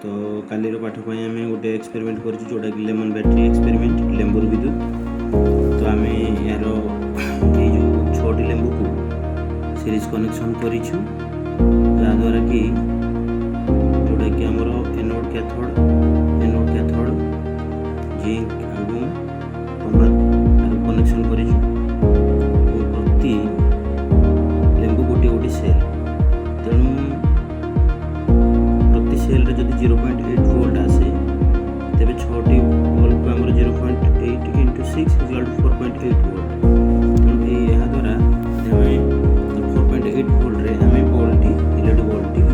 तो कालीर पाठ आम गोटे एक्सपेरिमेंट कर जोटा कि लेमन बैटरी एक्सपेरिमेंट लेंबूर विद्युत। तो आम यार ये जो 6टी लेंबू को सीरीज कनेक्शन करूँ जहाँद्वारा कि जोटा कि आमर एनोड कैथोड जिंक एवं टमार कनेक्शन करूँ। प्रति लेंबू गोटे गोटे सेल, तेणु प्रति सेल जब 0.8 वोल्ट आसे तेरे 6टी बल्ब को आमर 0.8 × 6 = 4.8 वोल्ट। तेणु यहाँ द्वारा 4.8 वोल्ट रे आम बल्बटी LED बल्बटी